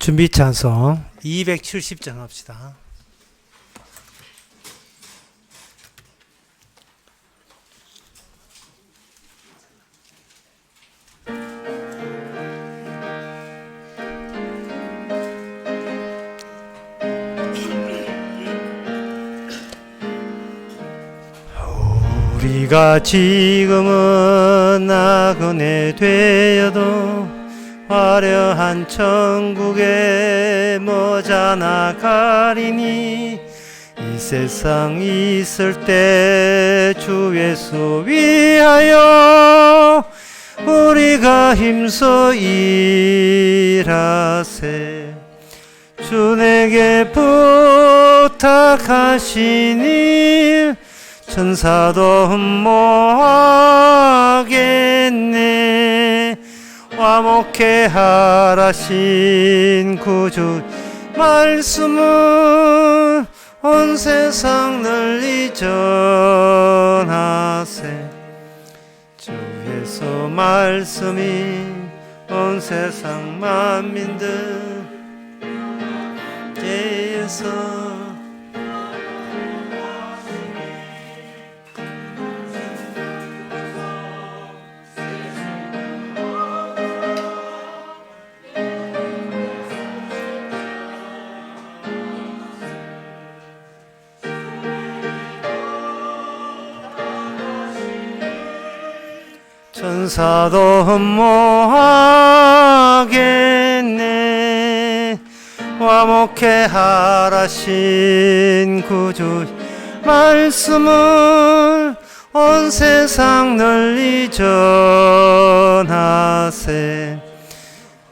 준비 찬송 270장 합시다. 우리가 지금은 나그네 되어도 화려한 천국에 머지않아 가리니 이 세상 있을 때 주 예수 위하여 우리가 힘써 일하세. 주 내게 부탁하신 일 천사도 흠모하겠네. 화목해 하라신 구주 말씀은 온 세상 널리 전하세. 주 예수 말씀이 온 세상 만민들 예에서 천사도 흠모하겠네. 화목해 하라신 구주 말씀을 온 세상 널리 전하세.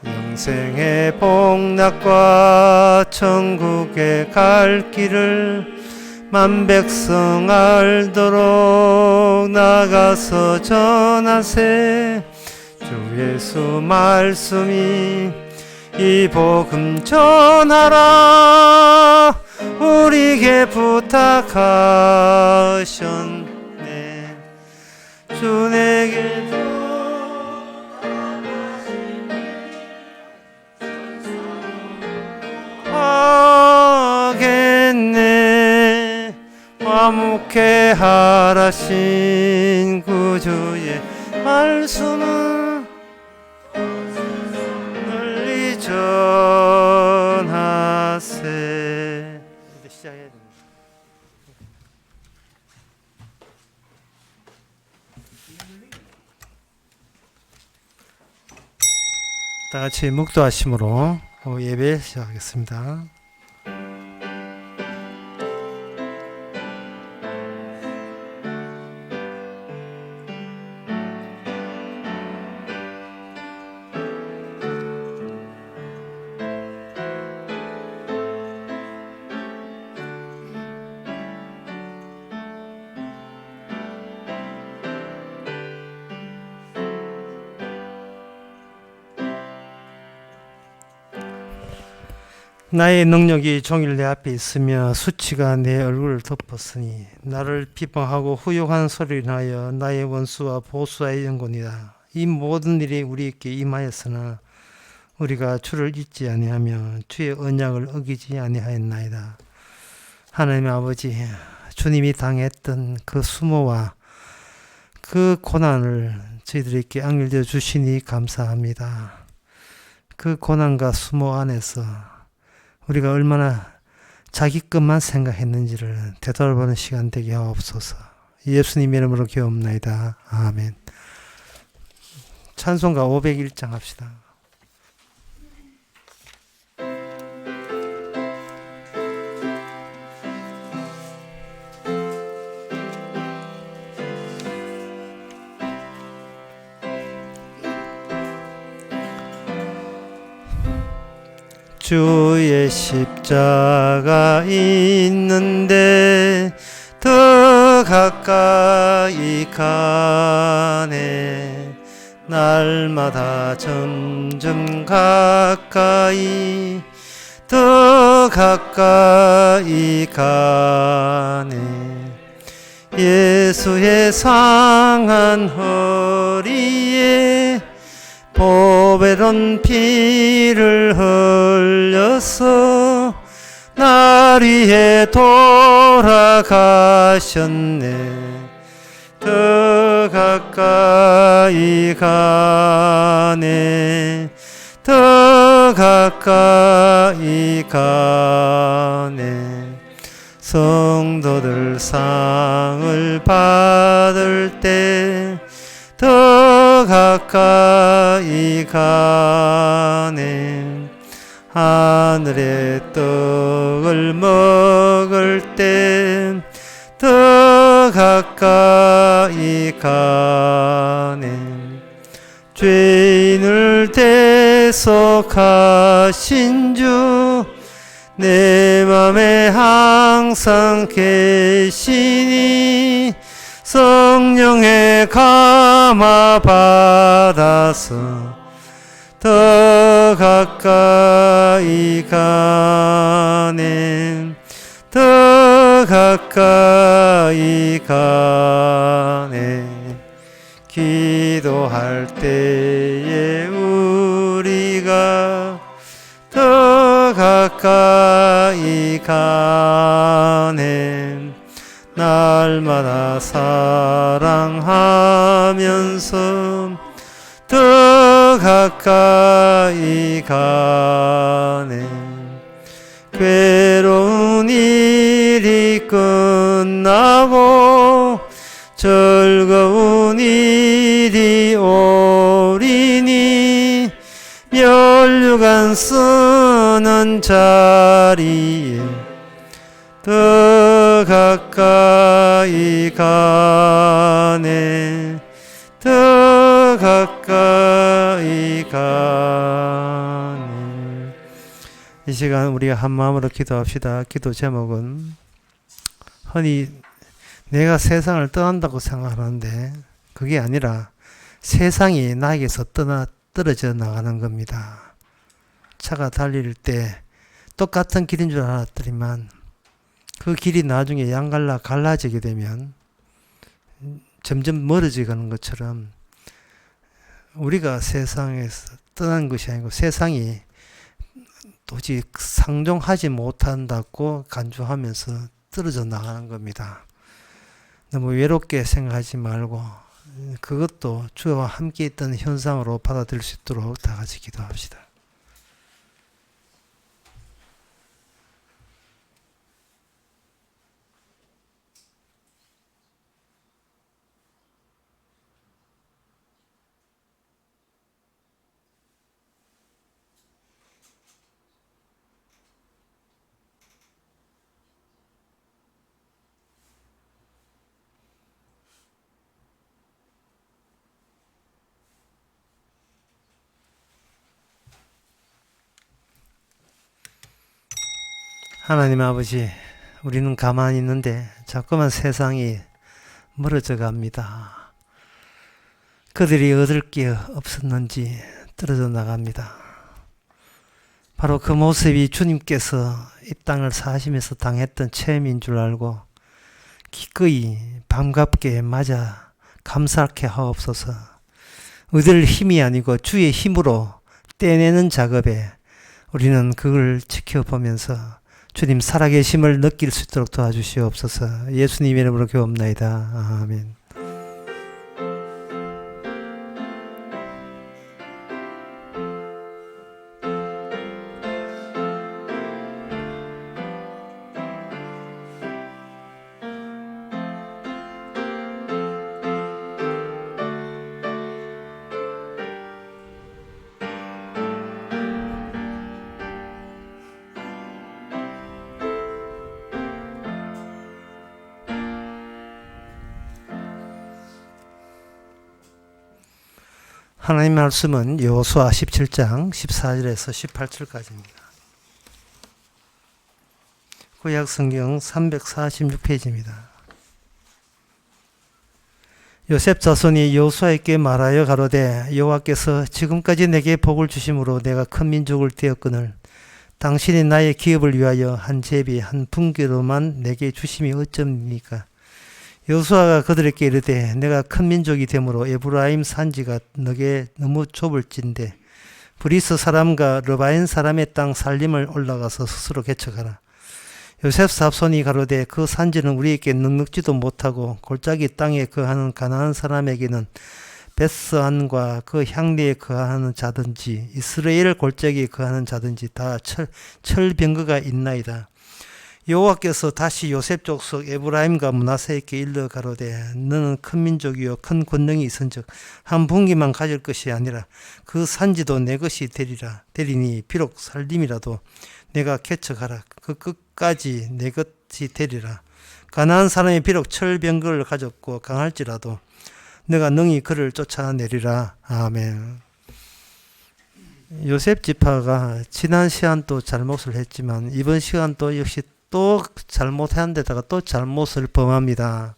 영생의 복락과 천국에 갈 길을 만백성 알도록 나가서 전하세. 주 예수 말씀이 이 복음 전하라 우리에게 부탁하셨네. 주 내게 하겠네. 화목해 하라신 구주의 말씀은 널리 전하세. 이제 시작해야 됩니다. 다 같이 묵도하심으로 예배 시작하겠습니다. 나의 능력이 종일 내 앞에 있으며 수치가 내 얼굴을 덮었으니 나를 비방하고 후욕한 소리를 인하여 나의 원수와 보수하여 연곤이다. 이 모든 일이 우리에게 임하였으나 우리가 주를 잊지 아니하며 주의 언약을 어기지 아니하였나이다. 하나님 아버지, 주님이 당했던 그 수모와 그 고난을 저희들에게 안겨져 주시니 감사합니다. 그 고난과 수모 안에서 우리가 얼마나 자기 것만 생각했는지를 되돌아보는 시간 되게 하옵소서. 예수님 이름으로 기도합나이다. 아멘. 찬송가 501장 합시다. 주의 십자가 있는데 더 가까이 가네. 날마다 점점 가까이 더 가까이 가네. 예수의 상한 허리에 보배로운 피를 흘려서 날 위해 돌아가셨네. 더 가까이 가네. 더 가까이 가네. 성도들 상을 받을 때 더 가까이 가네. 하늘의 떡을 먹을 때 더 가까이 가네. 죄인을 대속하신 주 내 맘에 항상 계시니 성령의 감화 받아서 더 가까이 가네. 더 가까이 가네. 기도할 때에 우리가 더 가까이 가네. 날마다 사랑하면서 더 가까이 가네. 괴로운 일이 끝나고 즐거운 일이 오리니 면류관 쓰는 자리에 더 가까이 가네. 더 가까이 가네. 이 시간 우리가 한 마음으로 기도합시다. 기도 제목은 흔히 내가 세상을 떠난다고 생각하는데 그게 아니라 세상이 나에게서 떨어져 나가는 겁니다. 차가 달릴 때 똑같은 길인 줄 알았더니만 그 길이 나중에 양갈라 갈라지게 되면 점점 멀어지는 것처럼 우리가 세상에서 떠난 것이 아니고 세상이 도저히 상종하지 못한다고 간주하면서 떨어져 나가는 겁니다. 너무 외롭게 생각하지 말고 그것도 주와 함께 있던 현상으로 받아들일 수 있도록 다 같이 기도합시다. 하나님 아버지, 우리는 가만히 있는데 자꾸만 세상이 멀어져 갑니다. 그들이 얻을 게 없었는지 떨어져 나갑니다. 바로 그 모습이 주님께서 이 땅을 사시면서 당했던 체험인 줄 알고 기꺼이 반갑게 맞아 감사케 하옵소서. 의들 힘이 아니고 주의 힘으로 떼내는 작업에 우리는 그걸 지켜보면서 주님 살아계심을 느낄 수 있도록 도와주시옵소서. 예수님 이름으로 기도합나이다. 아멘. 하나님 말씀은 여호수아 17장 14절에서 18절까지입니다. 구약 성경 346페이지입니다. 요셉 자손이 여호수아에게 말하여 가로되 여호와께서 지금까지 내게 복을 주심으로 내가 큰 민족을 되었거늘 당신이 나의 기업을 위하여 한 제비 한 분기로만 내게 주심이 어쩝니까? 여호수아가 그들에게 이르되 내가 큰 민족이 되므로 에브라임 산지가 너게 너무 좁을진대 브리스 사람과 르바인 사람의 땅 살림을 올라가서 스스로 개척하라. 요셉 사손이 가로되 그 산지는 우리에게 넉넉지도 못하고 골짜기 땅에 거하는 가나안 사람에게는 베스안과 그 향리에 거하는 자든지 이스라엘 골짜기에 거하는 자든지 다 철병거가 있나이다. 여호와께서 다시 요셉 족속 에브라임과 므낫세에게 일러 가로되 너는 큰 민족이요 큰 권능이 있은즉 한 분기만 가질 것이 아니라 그 산지도 내 것이 되리니 비록 살림이라도 내가 개척하라. 그 끝까지 내 것이 되리라. 가나안 사람이 비록 철병거를 가졌고 강할지라도 내가 능히 그를 쫓아내리라. 아멘. 요셉 지파가 지난 시간 또 잘못을 했지만 이번 시간 또 역시 또 잘못한 데다가 또 잘못을 범합니다.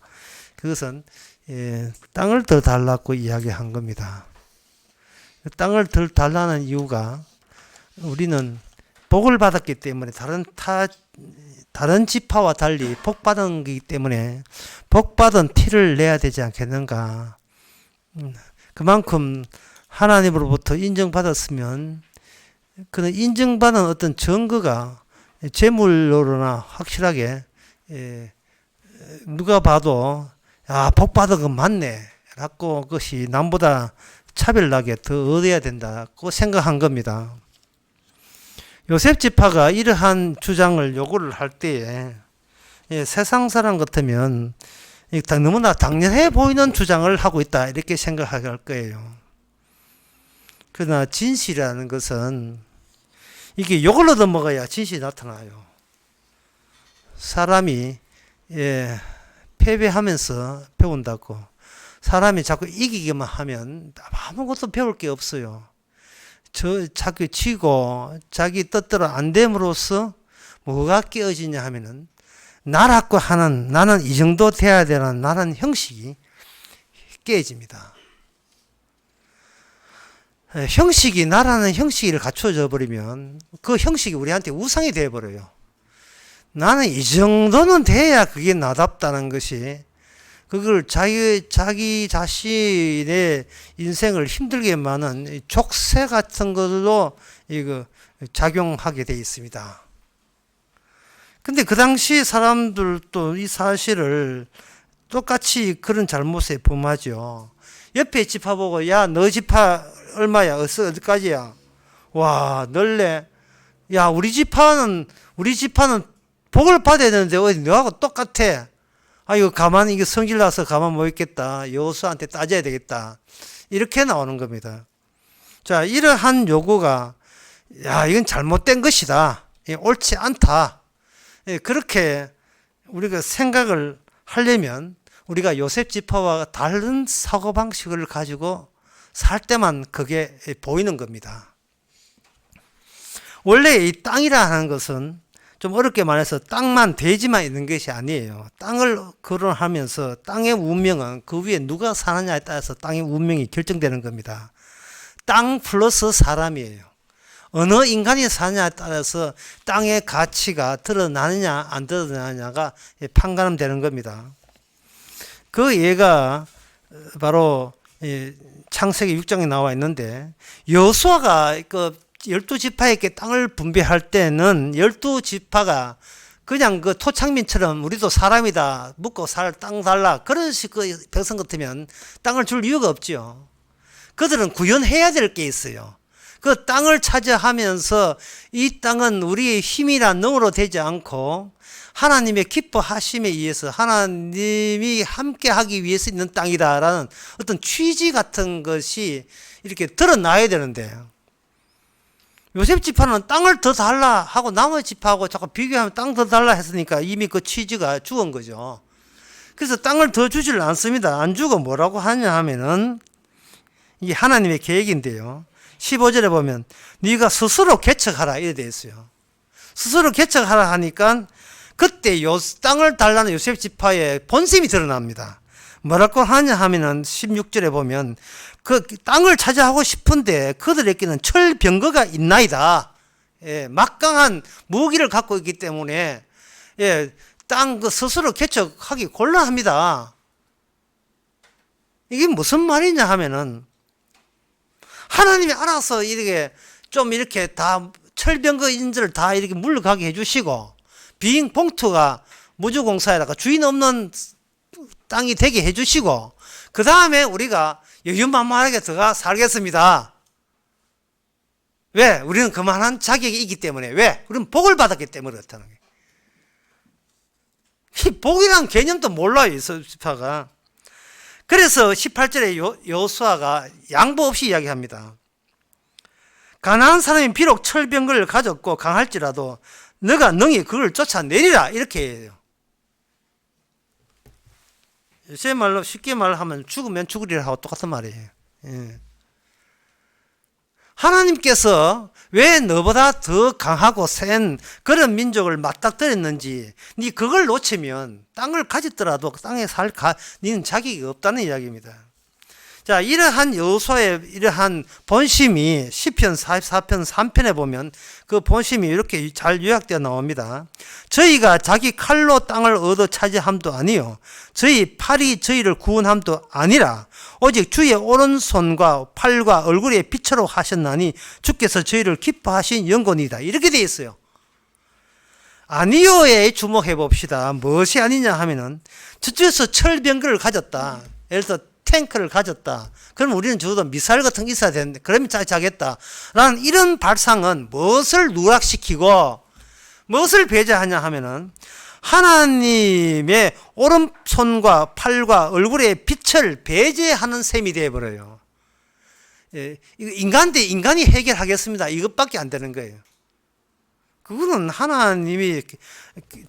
그것은 땅을 더 달라고 이야기한 겁니다. 땅을 더 달라는 이유가 우리는 복을 받았기 때문에 다른 지파와 달리 복 받은 거기 때문에 복 받은 티를 내야 되지 않겠는가. 그만큼 하나님으로부터 인정받았으면 그는 인정받은 어떤 증거가 재물로나 확실하게 누가 봐도 복 받은 건 맞네 라고 그것이 남보다 차별나게 더 얻어야 된다고 생각한 겁니다. 요셉 지파가 이러한 주장을 요구를 할 때에 세상 사람 같으면 너무나 당연해 보이는 주장을 하고 있다 이렇게 생각할 거예요. 그러나 진실이라는 것은 이게 욕을 얻어먹어야 진실이 나타나요. 사람이 패배하면서 배운다고 사람이 자꾸 이기기만 하면 아무것도 배울 게 없어요. 자기 치고 자기 뜻대로 안 됨으로써 뭐가 깨어지냐 하면은 나라고 하는 나는 이 정도 돼야 되는 나는 형식이 깨집니다. 형식이 나라는 형식을 갖춰져 버리면 그 형식이 우리한테 우상이 되어 버려요. 나는 이 정도는 돼야 그게 나답다는 것이 그걸 자기 자신의 인생을 힘들게 많은 족쇄 같은 걸로 이거 작용하게 되어 있습니다. 근데 그 당시 사람들도 이 사실을 똑같이 그런 잘못에 범하죠. 옆에 지파 보고 야 너 지파 얼마야? 어디까지야? 와 널래? 야 우리 지파는 복을 받아야 되는데 어디 너하고 똑같아? 이거 가만히 이거 성질 나서 가만 못 있겠다. 여호수아한테 따져야 되겠다. 이렇게 나오는 겁니다. 자 이러한 요구가 이건 잘못된 것이다. 옳지 않다. 그렇게 우리가 생각을 하려면 우리가 요셉 지파와 다른 사고방식을 가지고 살 때만 그게 보이는 겁니다. 원래 이 땅이라 는 것은 좀 어렵게 말해서 땅만 대지만 있는 것이 아니에요. 땅을 거론하면서 땅의 운명은 그 위에 누가 사느냐에 따라서 땅의 운명이 결정되는 겁니다. 땅 플러스 사람이에요. 어느 인간이 사느냐에 따라서 땅의 가치가 드러나느냐 안 드러나느냐가 판가름되는 겁니다. 그 예가 바로 창세기 6장에 나와 있는데 여호수아가 그 12지파에게 땅을 분배할 때는 12지파가 그냥 그 토착민처럼 우리도 사람이다 묻고 땅 달라 그런 식의 백성 같으면 땅을 줄 이유가 없죠. 그들은 구현해야 될 게 있어요. 그 땅을 차지하면서 이 땅은 우리의 힘이란 능으로 되지 않고 하나님의 기뻐하심에 의해서 하나님이 함께 하기 위해서 있는 땅이다라는 어떤 취지 같은 것이 이렇게 드러나야 되는데 요셉 지파는 땅을 더 달라 하고 나머지 지파하고 자꾸 비교하면 땅 더 달라 했으니까 이미 그 취지가 죽은 거죠. 그래서 땅을 더 주질 않습니다. 안 주고 뭐라고 하냐 하면은 이게 하나님의 계획인데요. 15절에 보면 네가 스스로 개척하라 이래 되어 있어요. 스스로 개척하라 하니까 그때 땅을 달라는 요셉 지파의 본심이 드러납니다. 뭐라고 하냐 하면은 16절에 보면 그 땅을 차지하고 싶은데 그들에게는 철병거가 있나이다. 막강한 무기를 갖고 있기 때문에 땅 그 스스로 개척하기 곤란합니다. 이게 무슨 말이냐 하면은 하나님이 알아서 이렇게 좀 이렇게 다 철병거 인들을 다 이렇게 물러가게 해주시고 비행 봉투가 무주공사에다가 주인 없는 땅이 되게 해주시고 그 다음에 우리가 여유만만하게 들어가 살겠습니다. 왜? 우리는 그만한 자격이 있기 때문에. 왜? 우리는 복을 받았기 때문에 그렇다는 거예요. 이 복이란 개념도 몰라요, 여호수아가. 그래서 18절에 여호수아가 양보 없이 이야기합니다. 가나안 사람이 비록 철병거를 가졌고 강할지라도 너가 능히 그걸 쫓아내리라 이렇게 해요. 제 말로 쉽게 말하면 죽으면 죽으리라 하고 똑같은 말이에요. 예. 하나님께서 왜 너보다 더 강하고 센 그런 민족을 맞닥뜨렸는지 네 그걸 놓치면 땅을 가졌더라도 땅에 니는 자격이 없다는 이야기입니다. 자, 이러한 여호수아의 이러한 본심이 시편 44편 3편에 보면 그 본심이 이렇게 잘 요약되어 나옵니다. 저희가 자기 칼로 땅을 얻어 차지함도 아니요 저희 팔이 저희를 구원함도 아니라 오직 주의 오른손과 팔과 얼굴에 빛으로 하셨나니 주께서 저희를 기뻐하신 영혼이다. 이렇게 되어 있어요. 아니요에 주목해 봅시다. 무엇이 아니냐 하면은 저쪽에서 철병거를 가졌다. 예를 들어 탱크를 가졌다. 그럼 우리는 적어도 미사일 같은 게 있어야 되는데 그러면 자겠다. 라는 이런 발상은 무엇을 누락시키고 무엇을 배제하냐 하면은 하나님의 오른손과 팔과 얼굴의 빛을 배제하는 셈이 되어버려요. 예, 인간이 해결하겠습니다. 이것밖에 안 되는 거예요. 그거는 하나님이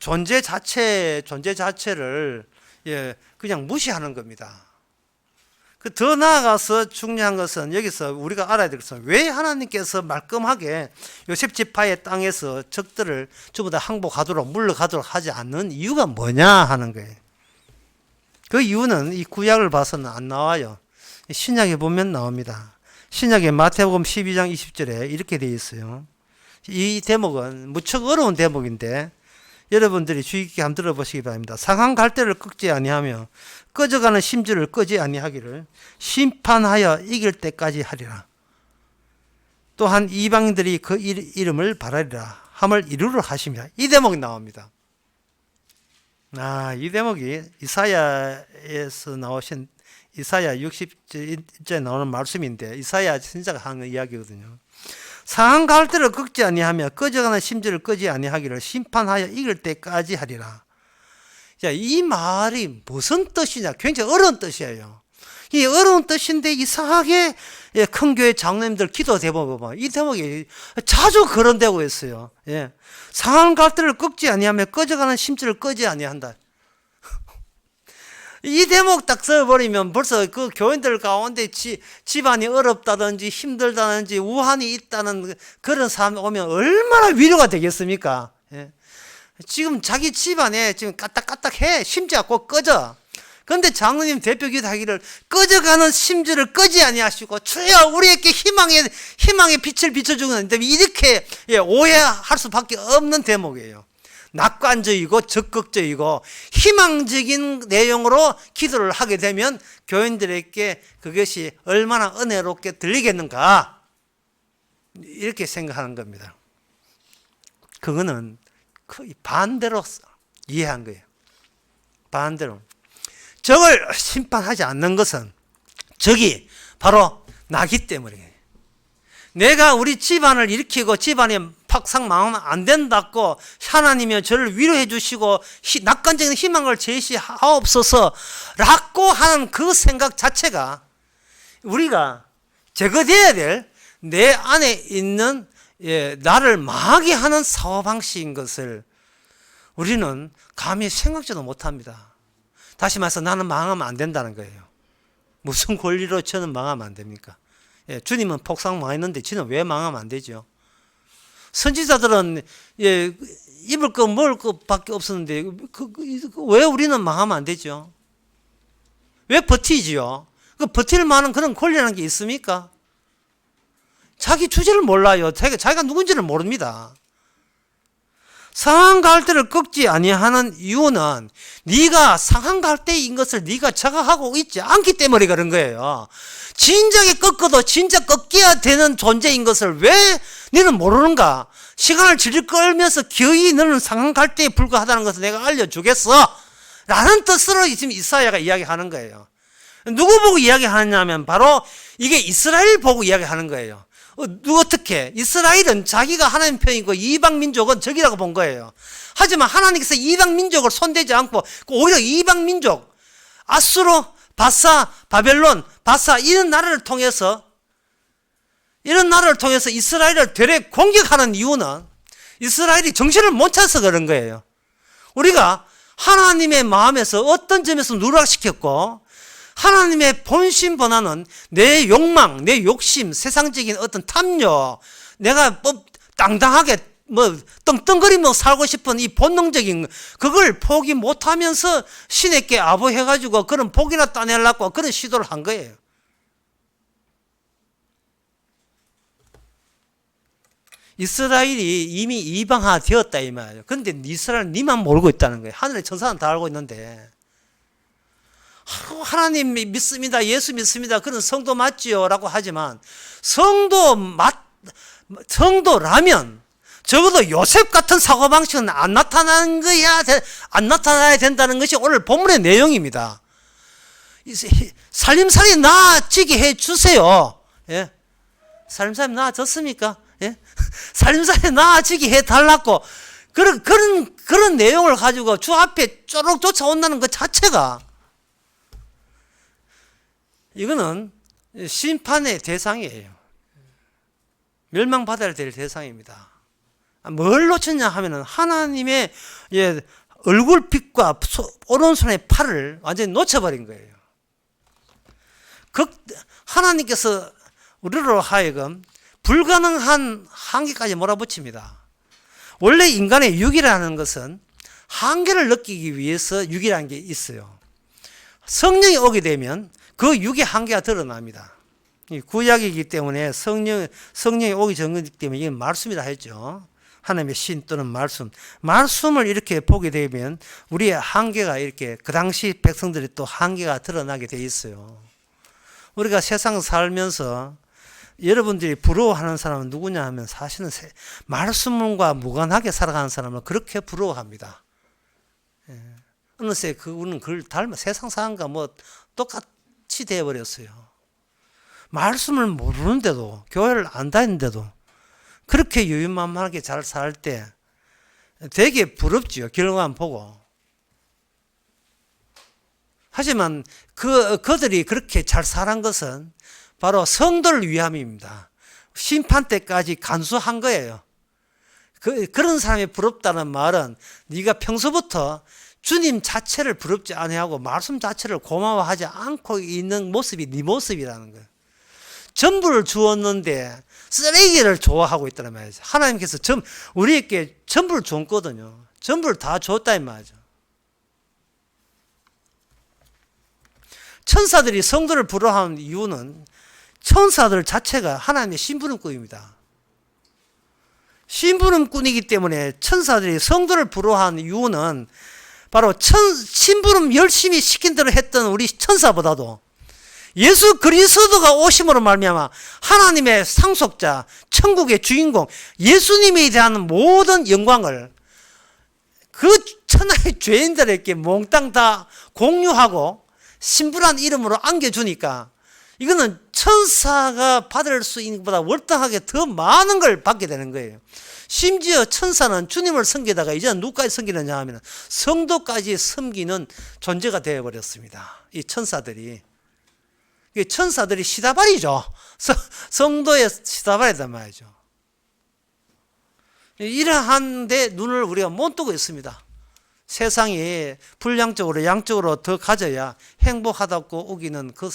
존재 자체를 그냥 무시하는 겁니다. 더 나아가서 중요한 것은 여기서 우리가 알아야 될 것은 왜 하나님께서 말끔하게 요셉 지파의 땅에서 적들을 전부 다 항복하도록 물러가도록 하지 않는 이유가 뭐냐 하는 거예요. 그 이유는 이 구약을 봐서는 안 나와요. 신약에 보면 나옵니다. 신약의 마태복음 12장 20절에 이렇게 되어 있어요. 이 대목은 무척 어려운 대목인데 여러분들이 주의 깊게 한번 들어보시기 바랍니다. 상한 갈대를 꺾지 아니하며 꺼져가는 심지를 끄지 아니하기를 심판하여 이길 때까지 하리라. 또한 이방인들이 그 이름을 바라리라 함을 이루려 하십니다. 이 대목이 나옵니다. 이 대목이 이사야에서 나오신 이사야 60절에 나오는 말씀인데 이사야 선지자가 하는 이야기거든요. 상한 갈대를 꺾지 아니하며 꺼져가는 심지를 끄지 아니하기를 심판하여 이길 때까지 하리라. 자, 이 말이 무슨 뜻이냐? 굉장히 어려운 뜻이에요. 이 어려운 뜻인데 이상하게 큰 교회 장로님들 기도 대본 보면 이 대목이 자주 거론되고 있어요. 상한 갈대를 꺾지 아니하며 꺼져가는 심지를 끄지 아니한다. 이 대목 딱 써버리면 벌써 그 교인들 가운데 집안이 어렵다든지 힘들다든지 우환이 있다는 그런 사람 오면 얼마나 위로가 되겠습니까? 지금 자기 집안에 지금 까딱까딱해. 심지가 꼭 꺼져. 그런데 장로님 대표 기도하기를 꺼져가는 심지를 끄지 아니하시고 주여 우리에게 희망의 빛을 비춰주는데 이렇게 오해할 수밖에 없는 대목이에요. 낙관적이고 적극적이고 희망적인 내용으로 기도를 하게 되면 교인들에게 그것이 얼마나 은혜롭게 들리겠는가 이렇게 생각하는 겁니다. 그거는 반대로 이해한 거예요. 반대로 적을 심판하지 않는 것은 적이 바로 나기 때문이에요. 내가 우리 집안을 일으키고 집안이 팍상 망하면 안 된다고 하나님이 저를 위로해 주시고 낙관적인 희망을 제시하옵소서 라고 하는 그 생각 자체가 우리가 제거되어야 될 내 안에 있는 나를 망하게 하는 사고방식인 것을 우리는 감히 생각지도 못합니다. 다시 말해서 나는 망하면 안 된다는 거예요. 무슨 권리로 저는 망하면 안 됩니까? 주님은 폭삭 망했는데 저는 왜 망하면 안 되죠? 선지자들은 입을 거 먹을 것밖에 없었는데 왜 우리는 망하면 안 되죠? 왜 버티지요? 그 버틸 만한 그런 권리라는 게 있습니까? 자기 주제를 몰라요. 자기가 누군지를 모릅니다. 상한 갈대를 꺾지 아니하는 이유는 네가 상한 갈대인 것을 네가 자각하고 있지 않기 때문에 그런 거예요. 진작에 꺾어도 진짜 꺾여야 되는 존재인 것을 왜 너는 모르는가? 시간을 질질 끌면서 기어이 너는 상한 갈대에 불과하다는 것을 내가 알려주겠어 라는 뜻으로 지금 이사야가 이야기하는 거예요. 누구 보고 이야기하느냐면 바로 이게 이스라엘 보고 이야기하는 거예요. 어떻게? 이스라엘은 자기가 하나님 편이고 이방 민족은 적이라고 본 거예요. 하지만 하나님께서 이방 민족을 손대지 않고 오히려 이방 민족 아수르, 바사, 바벨론, 바사 이런 나라를 통해서 이스라엘을 되레 공격하는 이유는 이스라엘이 정신을 못 차서 그런 거예요. 우리가 하나님의 마음에서 어떤 점에서 누락시켰고 하나님의 본심 번화는 내 욕망, 내 욕심, 세상적인 어떤 탐욕, 내가 당당하게 떵떵거리며 살고 싶은 이 본능적인 그걸 포기 못하면서 신에게 아부해가지고 그런 복이나 따내려고 그런 시도를 한 거예요. 이스라엘이 이미 이방화 되었다 이 말이에요. 그런데 이스라엘은 니만 모르고 있다는 거예요. 하늘의 천사는 다 알고 있는데 하나님 믿습니다. 예수 믿습니다. 그런 성도 맞지요? 라고 하지만 성도라면 적어도 요셉 같은 사고방식은 안 나타나야 된다는 것이 오늘 본문의 내용입니다. 살림살이 나아지게 해주세요. 예? 살림살이 나아졌습니까? 예? 살림살이 나아지게 해달라고 그런 내용을 가지고 주 앞에 쪼록 쫓아온다는 것 자체가 이거는 심판의 대상이에요. 멸망받아야 될 대상입니다. 뭘 놓쳤냐 하면은 하나님의 얼굴빛과 오른손의 팔을 완전히 놓쳐버린 거예요. 하나님께서 우리로 하여금 불가능한 한계까지 몰아붙입니다. 원래 인간의 육이라는 것은 한계를 느끼기 위해서 육이라는 게 있어요. 성령이 오게 되면 그 육의 한계가 드러납니다. 구약이기 때문에 성령이 오기 전이기 때문에 이게 말씀이라 했죠. 하나님의 신 또는 말씀을 이렇게 보게 되면 우리의 한계가 이렇게 그 당시 백성들이 또 한계가 드러나게 돼 있어요. 우리가 세상 살면서 여러분들이 부러워하는 사람은 누구냐 하면 사실은 말씀과 무관하게 살아가는 사람을 그렇게 부러워합니다. 어느새 그분은 그걸 닮아 세상 사람과 똑같이 되어버렸어요. 말씀을 모르는데도 교회를 안 다니는데도 그렇게 유유만만하게 잘 살 때 되게 부럽지요. 결과만 보고. 하지만 그들이 그렇게 잘 살한 것은 바로 성도를 위함입니다. 심판 때까지 간수한 거예요. 그런 사람이 부럽다는 말은 네가 평소부터 주님 자체를 부럽지 아니하고 말씀 자체를 고마워하지 않고 있는 모습이 네 모습이라는 거예요. 전부를 주었는데 쓰레기를 좋아하고 있다는 말이죠. 하나님께서 우리에게 전부를 줬거든요. 전부를 다 줬다 이 말이죠. 천사들이 성도를 부러워하는 이유는 천사들 자체가 하나님의 심부름꾼입니다. 심부름꾼이기 때문에 천사들이 성도를 부러워하는 이유는 바로 심부름 열심히 시킨 대로 했던 우리 천사보다도 예수 그리스도가 오심으로 말미암아 하나님의 상속자, 천국의 주인공 예수님에 대한 모든 영광을 그 천하의 죄인들에게 몽땅 다 공유하고 신부란 이름으로 안겨주니까 이거는 천사가 받을 수 있는 것보다 월등하게 더 많은 걸 받게 되는 거예요. 심지어 천사는 주님을 섬기다가 이제는 누구까지 섬기느냐 하면 성도까지 섬기는 존재가 되어버렸습니다. 이 천사들이 시다발이죠. 성도의 시다발이란 말이죠. 이러한데 눈을 우리가 못 뜨고 있습니다. 세상이 불량적으로 양적으로 더 가져야 행복하다고 우기는 그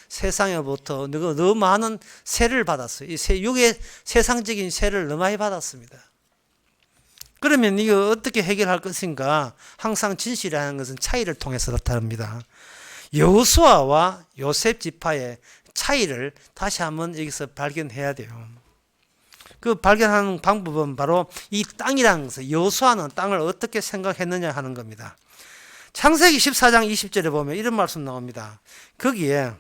세상에부터 너무 많은 세를 받았어요. 육의 세상적인 세를 너무 많이 받았습니다. 그러면 이거 어떻게 해결할 것인가? 항상 진실이라는 것은 차이를 통해서 나타납니다. 여호수아와 요셉 지파의 차이를 다시 한번 여기서 발견해야 돼요. 그 발견하는 방법은 바로 이 땅이라는 것을, 여호수아는 땅을 어떻게 생각했느냐 하는 겁니다. 창세기 14장 20절에 보면 이런 말씀 나옵니다. 거기에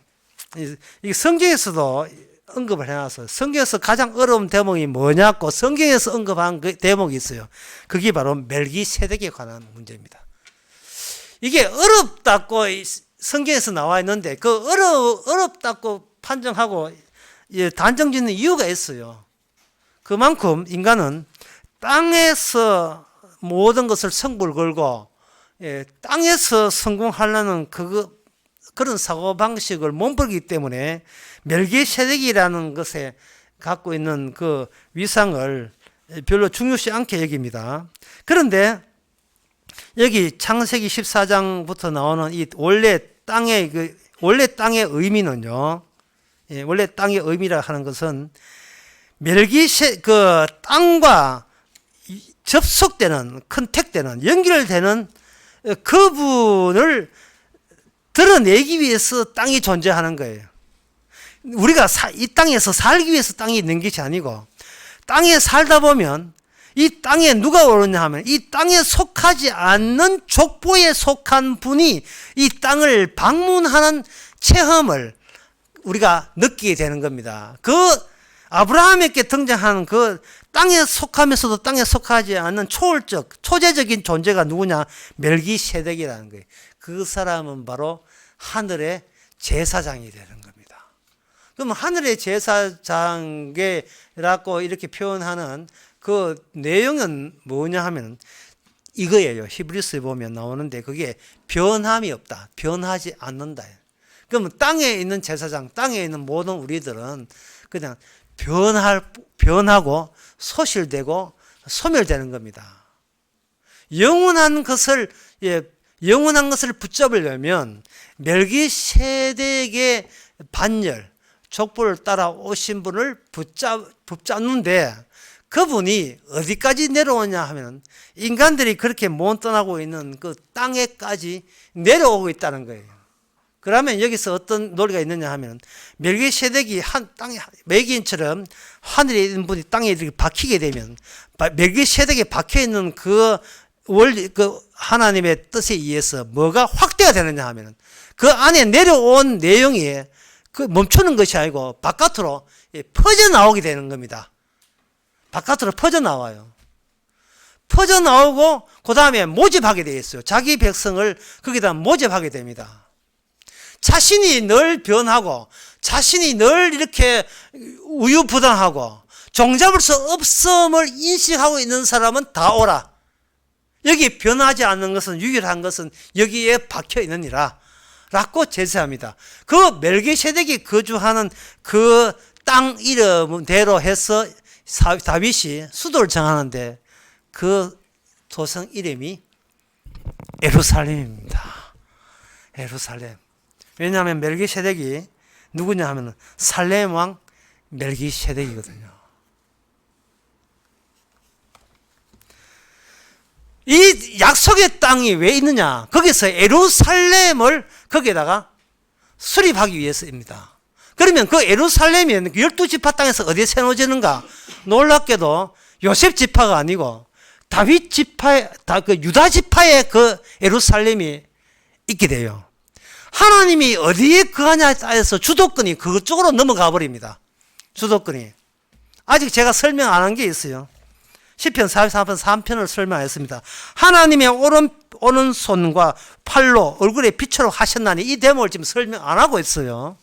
이 성경에서도 언급을 해놨어요. 성경에서 가장 어려운 대목이 뭐냐고 성경에서 언급한 그 대목이 있어요. 그게 바로 멜기세덱에 관한 문제입니다. 이게 어렵다고 성경에서 나와 있는데 그 어렵다고 판정하고 단정 짓는 이유가 있어요. 그만큼 인간은 땅에서 모든 것을 승부를 걸고 땅에서 성공하려는 그런 사고방식을 몸풀기 때문에 멜기세덱이라는 것에 갖고 있는 그 위상을 별로 중요시 않게 여깁니다. 그런데 여기 창세기 14장부터 나오는 이 원래 땅의 의미는요. 원래 땅의 의미라 하는 것은 그 땅과 접속되는, 컨택되는, 연결되는 그분을 드러내기 위해서 땅이 존재하는 거예요. 우리가 이 땅에서 살기 위해서 땅이 있는 것이 아니고, 땅에 살다 보면 이 땅에 누가 오느냐 하면 이 땅에 속하지 않는 족보에 속한 분이 이 땅을 방문하는 체험을 우리가 느끼게 되는 겁니다. 그 아브라함에게 등장하는 그 땅에 속하면서도 땅에 속하지 않는 초월적, 초재적인 존재가 누구냐? 멜기세덱이라는 거예요. 그 사람은 바로 하늘의 제사장이 되는 겁니다. 그럼 하늘의 제사장이라고 이렇게 표현하는 그 내용은 뭐냐 하면 이거예요. 히브리서에 보면 나오는데 그게 변함이 없다. 변하지 않는다. 그러면 땅에 있는 제사장, 땅에 있는 모든 우리들은 그냥 변하고 소실되고 소멸되는 겁니다. 영원한 것을 붙잡으려면 멜기세덱의 반열, 족보를 따라 오신 분을 붙잡는데 그분이 어디까지 내려오냐 하면 인간들이 그렇게 못 떠나고 있는 그 땅에까지 내려오고 있다는 거예요. 그러면 여기서 어떤 논리가 있느냐 하면 멜기세덱이 땅에 매기인처럼 하늘에 있는 분이 땅에 이렇게 박히게 되면 멜기세덱에 박혀 있는 그 원리, 그 하나님의 뜻에 의해서 뭐가 확대가 되느냐 하면 그 안에 내려온 내용이 그 멈추는 것이 아니고 바깥으로 퍼져 나오게 되는 겁니다. 바깥으로 퍼져 나와요. 퍼져 나오고 그 다음에 모집하게 되어 있어요. 자기 백성을 거기다 모집하게 됩니다. 자신이 늘 변하고 자신이 늘 이렇게 우유부단하고 종잡을 수 없음을 인식하고 있는 사람은 다 오라. 여기 변하지 않는 것은, 유일한 것은 여기에 박혀 있느니라 라고 제시합니다. 그 멜기세덱이 거주하는 그 땅 이름대로 해서 다윗이 수도를 정하는데 그 도성 이름이 예루살렘입니다. 예루살렘. 왜냐하면 멜기세덱이 누구냐 하면 살렘 왕 멜기세덱이거든요. 이 약속의 땅이 왜 있느냐? 거기서 예루살렘을 거기에다가 수립하기 위해서입니다. 그러면 그 예루살렘이 12지파 땅에서 어디에 세워지는가? 놀랍게도 요셉 지파가 아니고 다윗 지파의, 그 유다 지파의 그 예루살렘이 있게 돼요. 하나님이 어디에 거하냐에 따라서 주도권이 그쪽으로 넘어가 버립니다. 주도권이. 아직 제가 설명 안 한 게 있어요. 시편 44편 3편을 설명했습니다. 하나님의 오른손과 팔로 얼굴에 빛으로 하셨나니 이 대목을 지금 설명 안 하고 있어요.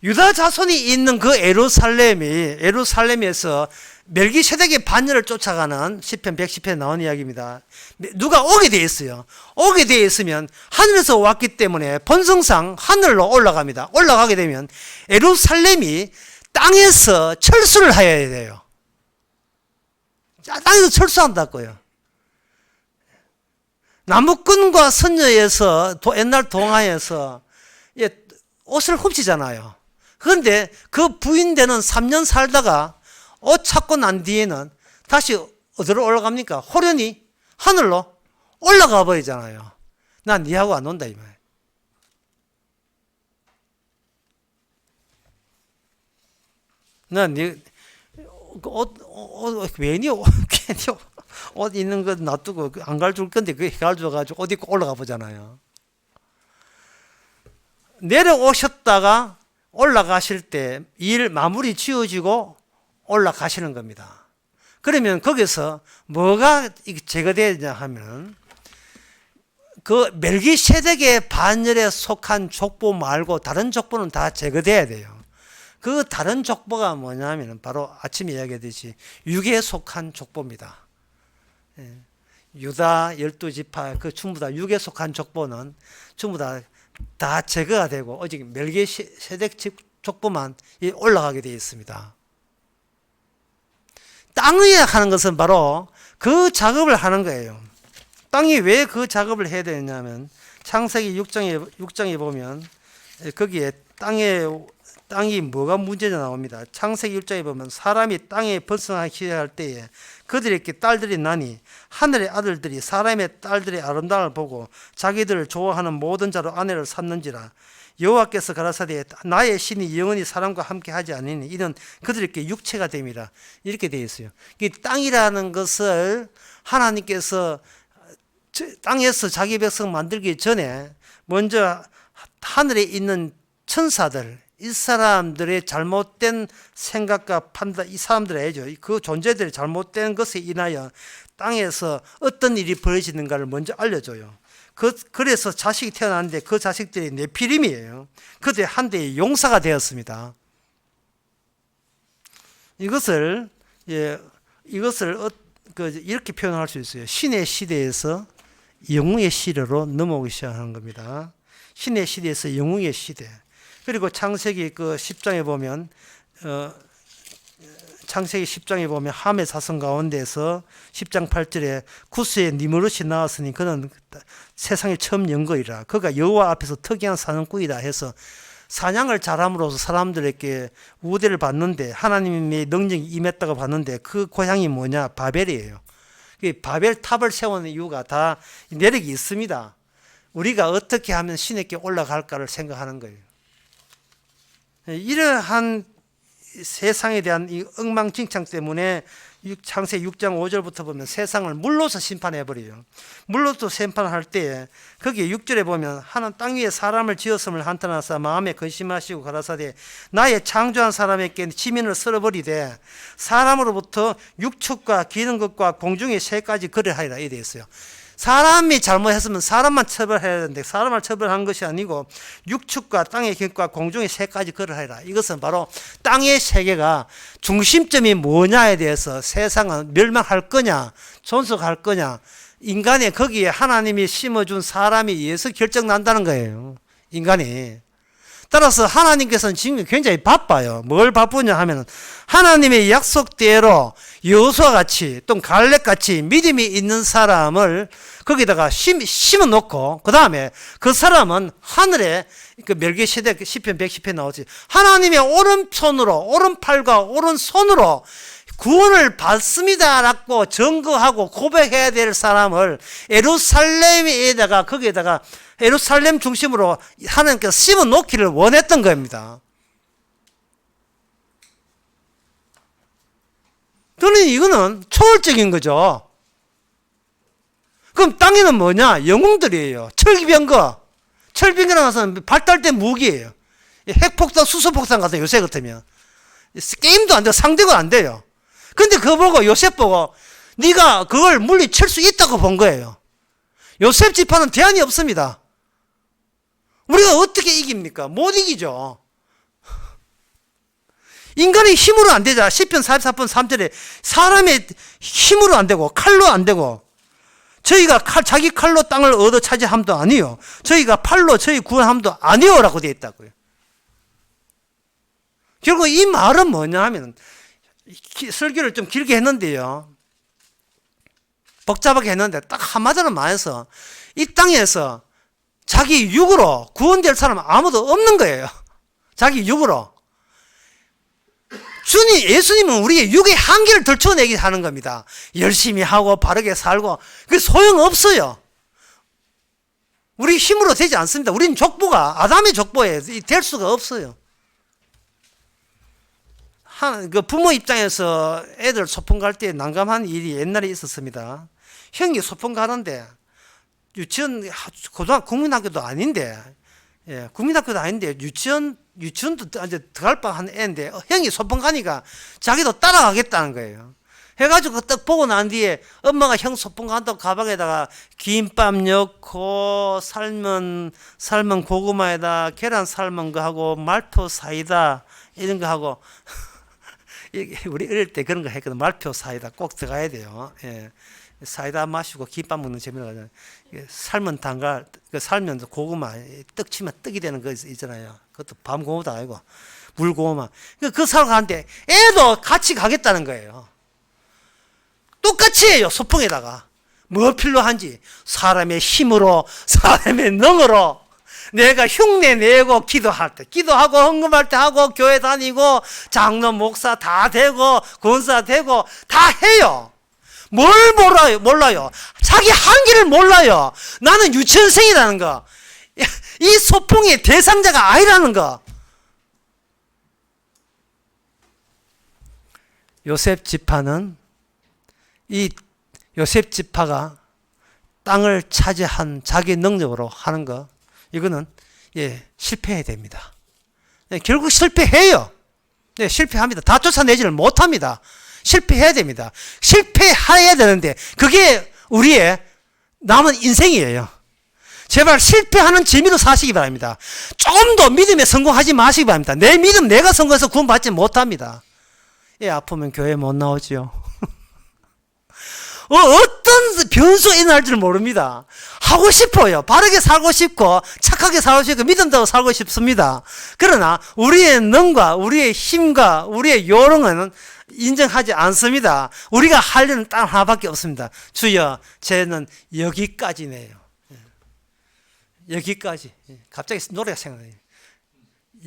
유다 자손이 있는 그 예루살렘에서 멜기세덱의 반열을 쫓아가는 시편 110편에 나온 이야기입니다. 누가 오게 되어 있어요. 오게 되어 있으면 하늘에서 왔기 때문에 본성상 하늘로 올라갑니다. 올라가게 되면 예루살렘이 땅에서 철수를 해야 돼요. 땅에서 철수한다고요. 나무꾼과 선녀에서 옛날 동화에서 옷을 훔치잖아요. 그런데 그 부인되는 3년 살다가 옷 찾고 난 뒤에는 다시 어디로 올라갑니까? 호련히 하늘로 올라가 버리잖아요. 난 니하고 안 논다 이 말. 난 괜히 옷 있는 거 놔두고 안 갈줄 건데 그게 갈줘가지고 옷 입고 올라가 보잖아요. 내려오셨다가 올라가실 때 일 마무리 지어지고 올라가시는 겁니다. 그러면 거기서 뭐가 제거되냐 하면 그 멜기세덱의 반열에 속한 족보 말고 다른 족보는 다 제거돼야 돼요. 그 다른 족보가 뭐냐면 바로 아침에 이야기했듯이 육에 속한 족보입니다. 유다 12지파 그 전부 다 육에 속한 족보는 전부 다 제거가 되고 오직 멜기세덱 족보만 올라가게 되어 있습니다. 땅 위에 하는 것은 바로 그 작업을 하는 거예요. 땅이 왜 그 작업을 해야 되냐면 창세기 6장에 보면 거기에 땅이 뭐가 문제가 나옵니다. 창세기 6장에 보면 사람이 땅에 번성하기 할 때에 그들에게 딸들이 나니 하늘의 아들들이 사람의 딸들의 아름다움을 보고 자기들을 좋아하는 모든 자로 아내를 삼는지라. 여호와께서 가라사대 나의 신이 영원히 사람과 함께 하지 않으니 이는 그들에게 육체가 됨이라. 이렇게 되어 있어요. 이 땅이라는 것을 하나님께서 땅에서 자기 백성 만들기 전에 먼저 하늘에 있는 천사들, 이 사람들의 잘못된 생각과 판단, 이 사람들 알죠. 그 존재들의 잘못된 것에 인하여 땅에서 어떤 일이 벌어지는가를 먼저 알려줘요. 그래서 자식이 태어났는데 그 자식들이 네피림이에요. 그들의 한 대의 용사가 되었습니다. 이것을 이렇게 표현할 수 있어요. 신의 시대에서 영웅의 시대로 넘어오기 시작하는 겁니다. 신의 시대에서 영웅의 시대. 그리고 창세기 10장에 보면 창세기 10장에 보면 함의 자손 가운데서 10장 8절에 구스의 니므롯이 나왔으니 그는 세상에 처음 연 거이라. 그가 여호와 앞에서 특이한 사냥꾼이다 해서 사냥을 잘함으로써 사람들에게 우대를 받는데 하나님의 능력이 임했다고 봤는데 그 고향이 뭐냐? 바벨이에요. 바벨 탑을 세우는 이유가 다 내력이 있습니다. 우리가 어떻게 하면 신에게 올라갈까를 생각하는 거예요. 이러한 세상에 대한 이 엉망진창 때문에 창세기 6장 5절부터 보면 세상을 물로서 심판해버려요. 물로서 심판할 때에 거기에 6절에 보면 하나님 땅 위에 사람을 지었음을 한탄하사 마음에 근심하시고 가라사대 나의 창조한 사람에게 지면을 썰어버리되 사람으로부터 육축과 기는 것과 공중의 새까지 거래하리라 이래 있어요. 사람이 잘못했으면 사람만 처벌해야 되는데 사람을 처벌한 것이 아니고 육축과 땅의 것과 공중의 새까지 거래하리라. 이것은 바로 땅의 세계가 중심점이 뭐냐에 대해서 세상은 멸망할 거냐 존속할 거냐 인간의 거기에 하나님이 심어준 사람에 의해서 결정난다는 거예요. 인간이. 따라서 하나님께서는 지금 굉장히 바빠요. 뭘 바쁘냐 하면 하나님의 약속대로 여호수아 같이 또 갈렙 같이 믿음이 있는 사람을 거기다가 심어 놓고 그 다음에 그 사람은 하늘에 그 멜기세덱 시편 110편 나오지 하나님의 오른손으로 오른팔과 오른손으로 구원을 받습니다라고 증거하고 고백해야 될 사람을 예루살렘에다가 거기에다가 예루살렘 중심으로 하나님께서 심어 놓기를 원했던 겁니다. 그러니 이거는 초월적인 거죠. 그럼 땅에는 뭐냐? 영웅들이에요. 철기병거. 철기병거라는 것은 발달된 무기예요. 핵폭탄, 수소폭탄 같은 요새 같으면. 게임도 안 돼요. 상대가 안 돼요. 근데 그거 보고 요셉 보고 네가 그걸 물리칠 수 있다고 본 거예요. 요셉 지파는 대안이 없습니다. 우리가 어떻게 이깁니까? 못 이기죠. 인간의 힘으로 안 되자. 시편 44편 3절에 사람의 힘으로 안 되고 칼로 안 되고 저희가 자기 칼로 땅을 얻어 차지함도 아니요. 저희가 팔로 저희 구원함도 아니요라고 되어 있다고요. 결국 이 말은 뭐냐 하면 설교를 좀 길게 했는데요. 복잡하게 했는데 딱 한마디로 말해서 이 땅에서 자기 육으로 구원될 사람은 아무도 없는 거예요. 자기 육으로. 예수님은 우리의 육의 한계를 들춰내게 하는 겁니다. 열심히 하고 바르게 살고 그게 소용없어요. 우리 힘으로 되지 않습니다. 우리는 족보가 아담의 족보에 될 수가 없어요. 그 부모 입장에서 애들 소풍 갈 때 난감한 일이 옛날에 있었습니다. 형이 소풍 가는데 유치원, 국민학교도 아닌데, 예, 국민학교도 아닌데 유치원도 이제 들어갈 뻔한 애인데 형이 소풍 가니까 자기도 따라가겠다는 거예요. 해가지고 딱 보고 난 뒤에 엄마가 형 소풍 간다고 가방에다가 김밥 넣고 삶은 고구마에다 계란 삶은 거 하고 말표 사이다 이런 거 하고 우리 어릴 때 그런 거 했거든. 말표 사이다 꼭 들어가야 돼요. 예. 사이다 마시고 김밥 먹는 재미가 가잖아요. 삶은 단갈, 그 삶은 고구마, 떡 치면 떡이 되는 거 있잖아요. 그것도 밤고구마도 아니고 물고구마. 그 사러 가는데 애도 같이 가겠다는 거예요. 똑같이 해요. 소풍에다가 뭐 필요한지 사람의 힘으로, 사람의 능으로 내가 흉내 내고 기도할 때, 기도하고 헌금할 때 하고 교회 다니고 장로 목사 다 되고 권사 되고 다 해요. 뭘 몰라요. 자기 한계를 몰라요. 나는 유치원생이라는 거, 이 소풍의 대상자가 아니라는 거. 요셉 지파는 이 요셉 지파가 땅을 차지한 자기 능력으로 하는 거, 이거는 실패해야 됩니다. 결국 실패해요. 실패합니다. 다 쫓아내지를 못합니다. 실패해야 됩니다. 실패해야 되는데 그게 우리의 남은 인생이에요. 제발 실패하는 재미로 사시기 바랍니다. 좀 더 믿음에 성공하지 마시기 바랍니다. 내 믿음 내가 성공해서 구원받지 못합니다. 아프면 교회 못 나오지요. 어떤 변수가 일어날 줄 모릅니다. 하고 싶어요. 바르게 살고 싶고 착하게 살고 싶고 믿음대로 살고 싶습니다. 그러나 우리의 능과 우리의 힘과 우리의 요령은 인정하지 않습니다. 우리가 할 일은 딱 하나밖에 없습니다. 주여, 쟤는 여기까지네요. 여기까지. 갑자기 노래가 생각나요.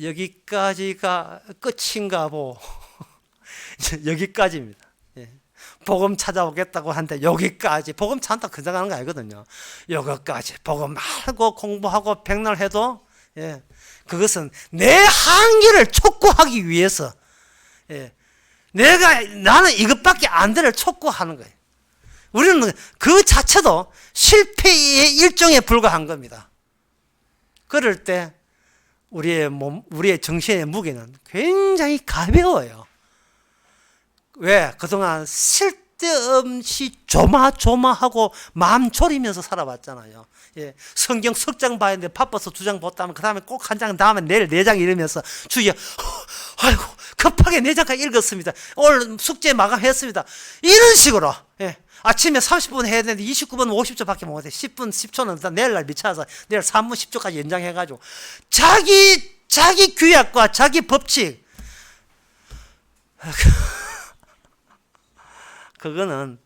여기까지가 끝인가 보. 여기까지입니다. 복음 찾아오겠다고 하는데 여기까지. 복음 찾는다고 그냥 가는 거 아니거든요. 여기까지. 복음 하고 공부하고 백날 해도 그것은 내 한계를 촉구하기 위해서 나는 이것밖에 안 되를 촉구하는 거예요. 우리는 그 자체도 실패의 일종에 불과한 겁니다. 그럴 때 우리의 정신의 무게는 굉장히 가벼워요. 왜? 그동안 쓸데없이 조마조마하고 마음 졸이면서 살아왔잖아요. 성경 석 장 봐야 되는데 바빠서 2장 봤다면 그 다음에 꼭 한 장, 다음에 내일 4장 이러면서 주여, 아이고 급하게 4장까지 읽었습니다. 오늘 숙제 마감했습니다. 이런 식으로 아침에 30분 해야 되는데 29분 50초 밖에 못해. 10분 10초는 내일 날 미쳐서 내일 3분 10초까지 연장해가지고 자기 규약과 자기 법칙, 그거는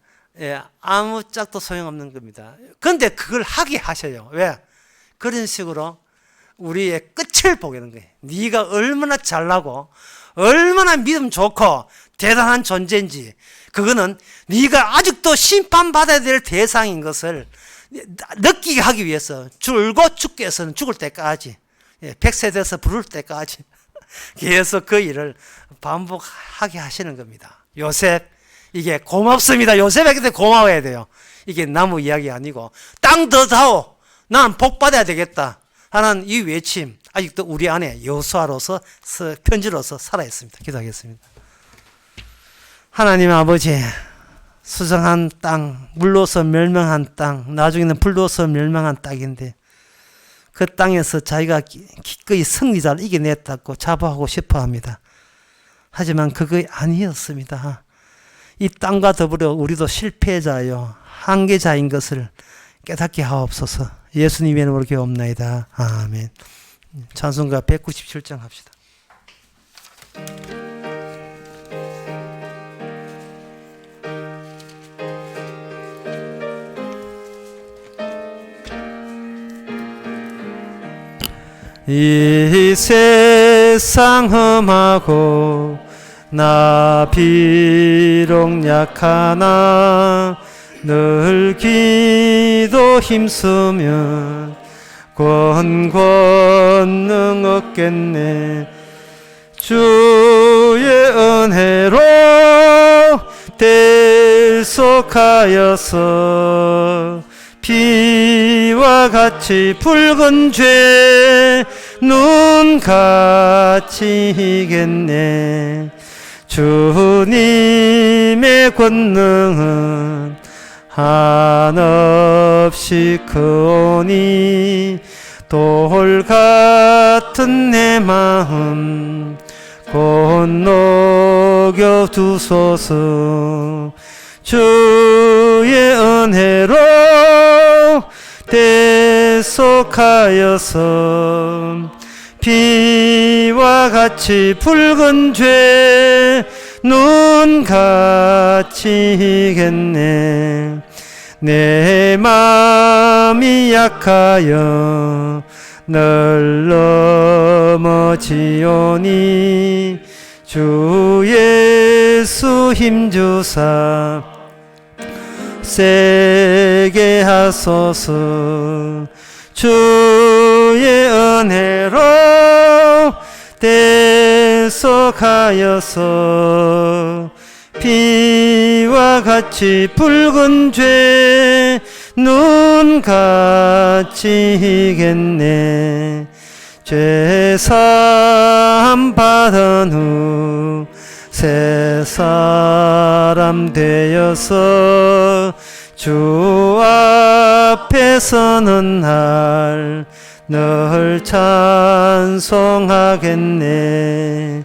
아무 짝도 소용없는 겁니다. 그런데 그걸 하게 하셔요. 왜? 그런 식으로 우리의 끝을 보게 되는 거예요. 네가 얼마나 잘나고 얼마나 믿음 좋고 대단한 존재인지, 그거는 네가 아직도 심판받아야 될 대상인 것을 느끼게 하기 위해서 줄곧 죽게 해서는 죽을 때까지, 100세 돼서 부를 때까지 계속 그 일을 반복하게 하시는 겁니다. 요셉, 이게 고맙습니다. 요셉에게 고마워야 돼요. 이게 나무 이야기 아니고 땅 더 다오, 난 복 받아야 되겠다 하는 이 외침, 아직도 우리 안에 여호수아로서 편지로서 살아있습니다. 기도하겠습니다. 하나님 아버지, 수성한 땅, 물로서 멸망한 땅, 나중에는 불로서 멸망한 땅인데 그 땅에서 자기가 기꺼이 승리자를 이겨냈다고 자부하고 싶어합니다. 하지만 그거 아니었습니다. 이 땅과 더불어 우리도 실패자요, 한계자인 것을 깨닫게 하옵소서. 예수님의 이름으로 기도옵나이다. 아멘. 찬송가 197장 합시다. 이 세상 험하고 나 비록 약하나 늘 기도 힘쓰면 권능 얻겠네. 주의 은혜로 대속하여서 피와 같이 붉은 죄 눈같이 이겼네. 주님의 권능은 한없이 크오니 돌 같은 내 마음 곧 녹여 두소서. 주의 은혜로 대속하여서 피와 같이 붉은 죄 눈같이 이겼네. 내 맘이 약하여 늘 넘어지오니 주 예수 힘주사 세게 하소서. 주의 은혜로 대속하여서 피와 같이 붉은 죄 눈같이 이겼네. 죄사함 받은 후 새 사람 되어서 주 앞에 서는 날 늘 찬송하겠네.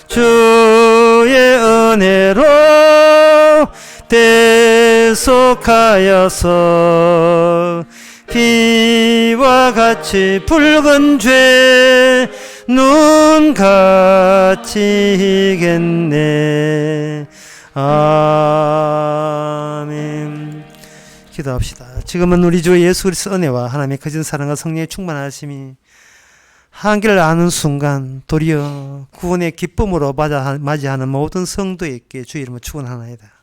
주의 은혜로 대속하여서 피와 같이 붉은 죄 눈같이 이겼네. 아멘. 기도합시다. 지금은 우리 주 예수 그리스도 은혜와 하나님의 거진 사랑과 성령의 충만하심이 한계를 아는 순간 도리어 구원의 기쁨으로 맞이하는 모든 성도에게 주 이름으로 축원하나이다.